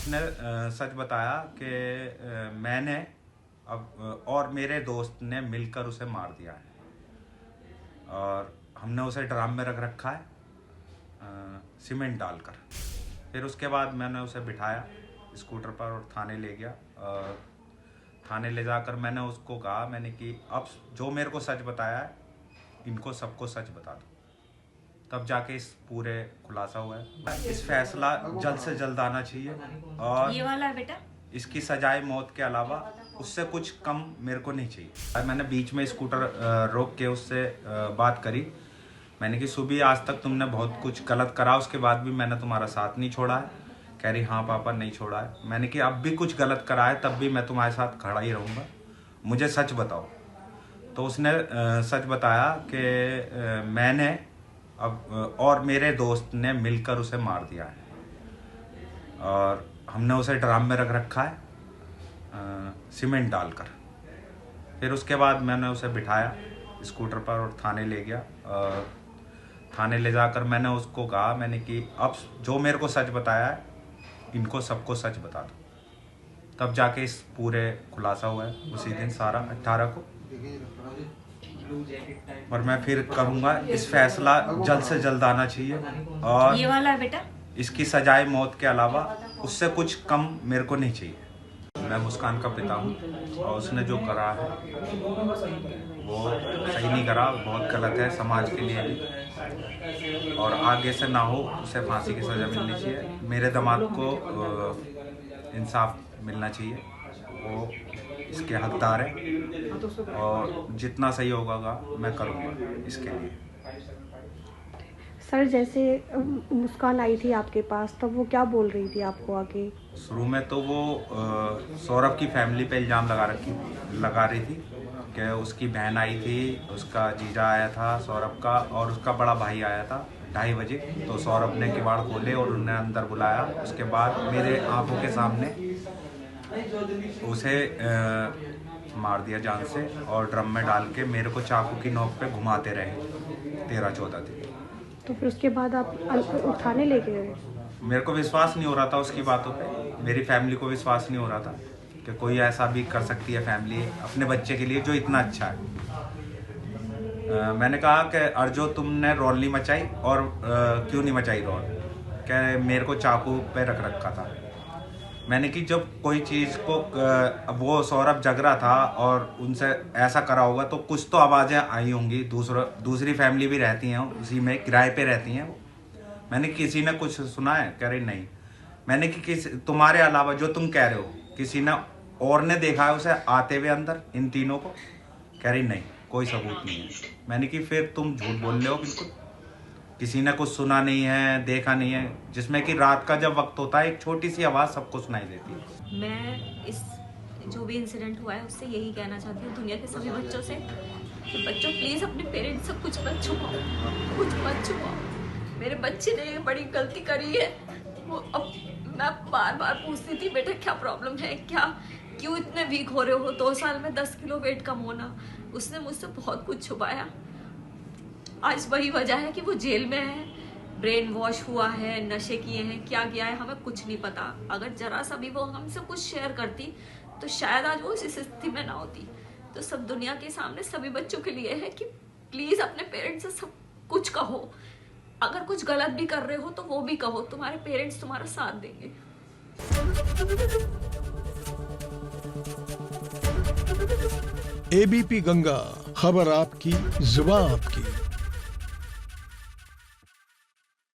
उसने सच बताया कि मैंने और मेरे दोस्त ने मिलकर उसे मार दिया है और हमने उसे ड्रम में रख रखा है सीमेंट डालकर। फिर उसके बाद मैंने उसे बिठाया स्कूटर पर और थाने ले गया। और थाने ले जाकर मैंने उसको कहा, मैंने कि अब जो मेरे को सच बताया है इनको सबको सच बता दो। तब जाके इस पूरे खुलासा हुआ है। इस फैसला जल्द से जल्द आना चाहिए और ये वाला है बेटा, इसकी सजाए मौत के अलावा उससे कुछ कम मेरे को नहीं चाहिए। मैंने बीच में स्कूटर रोक के उससे बात करी। मैंने कि सुबह आज तक तुमने बहुत कुछ गलत करा, उसके बाद भी मैंने तुम्हारा साथ नहीं छोड़ा है। कह रही हाँ पापा नहीं छोड़ा है। मैंने कि अब भी कुछ गलत करा है तब भी मैं तुम्हारे साथ खड़ा ही रहूँगा, मुझे सच बताओ। तो उसने सच बताया कि मैंने और मेरे दोस्त ने मिलकर उसे मार दिया है और हमने उसे ड्रम में रख रखा है सीमेंट डालकर। फिर उसके बाद मैंने उसे बिठाया स्कूटर पर और थाने ले गया। और थाने ले जाकर मैंने उसको कहा, मैंने कि अब जो मेरे को सच बताया है इनको सबको सच बता दो। तब जाके इस पूरे खुलासा हुआ है उसी दिन 18 को। और मैं फिर कहूँगा इस फैसला जल्द से जल्द आना चाहिए और ये वाला है बेटा, इसकी सजाए मौत के अलावा उससे कुछ कम मेरे को नहीं चाहिए। मैं मुस्कान का पिता हूँ और उसने जो करा है वो सही नहीं करा, बहुत गलत है समाज के लिए भी। और आगे से ना हो, उसे फांसी की सज़ा मिलनी चाहिए। मेरे दामाद को इंसाफ मिलना चाहिए, वो इसके हकदार है और जितना सही होगा मैं करूँगा इसके लिए। सर जैसे मुस्कान आई थी आपके पास तब वो क्या बोल रही थी आपको आगे? शुरू में तो वो सौरभ की फैमिली पे इल्ज़ाम लगा रही थी कि उसकी बहन आई थी, उसका जीजा आया था सौरभ का और उसका बड़ा भाई आया था 2:30 बजे। तो सौरभ ने किवाड़ खोले और उन्हें अंदर बुलाया। उसके बाद मेरे आंखों के सामने उसे मार दिया जान से और ड्रम में डाल के मेरे को चाकू की नोक पे घुमाते रहे 13-14 दिन। तो फिर उसके बाद आप थाने लेके गए? मेरे को विश्वास नहीं हो रहा था उसकी बातों पे, मेरी फैमिली को विश्वास नहीं हो रहा था कि कोई ऐसा भी कर सकती है फैमिली अपने बच्चे के लिए जो इतना अच्छा है। मैंने कहा कि अर्जो तुमने रौल नहीं मचाई और क्यों नहीं मचाई रौल? क्या मेरे को चाकू पे रख रखा था। मैंने कि जब कोई चीज़ को वो सौरभ जग रहा था और उनसे ऐसा करा होगा तो कुछ तो आवाज़ें आई होंगी। दूसरी फैमिली भी रहती हैं उसी में, किराए पे रहती हैं वो। मैंने किसी ने कुछ सुना है? कह रही नहीं। मैंने कि तुम्हारे अलावा जो तुम कह रहे हो किसी ने और ने देखा है उसे आते हुए अंदर इन तीनों को? कह रही नहीं, कोई सबूत नहीं है। मैंने कि फिर तुम झूठ बोल रहे हो बिल्कुल, किसी ने कुछ सुना नहीं है, देखा नहीं है, जिसमें कि रात का जब वक्त होता है एक छोटी सी आवाज़ सबको सुनाई देती है। मैं इस जो भी इंसिडेंट हुआ है उससे यही कहना चाहती हूँ दुनिया के सभी बच्चों से कि बच्चों प्लीज़ अपने पेरेंट्स से कुछ मत छुपाओ, कुछ मत छुपाओ। मेरे बच्चे ने ये बड़ी गलती करी है। वो अब मैं बार बार पूछती थी बेटा क्या प्रॉब्लम है, क्या क्यों इतने वीक हो रहे हो? 2 साल में 10 किलो वेट कम होना। उसने मुझसे बहुत कुछ छुपाया। आज वही वजह है कि वो जेल में है, ब्रेन वॉश हुआ है, नशे किए हैं, क्या किया है हमें कुछ नहीं पता। अगर जरा सा भी वो हमसे कुछ शेयर करती तो शायद आज वो इस स्थिति में ना होती। तो सब दुनिया के सामने सभी बच्चों के लिए है कि प्लीज अपने पेरेंट्स से सब कुछ कहो। अगर कुछ गलत भी कर रहे हो तो वो भी कहो, तुम्हारे पेरेंट्स तुम्हारा साथ देंगे। एबीपी गंगा, खबर आपकी, जुबान आपकी।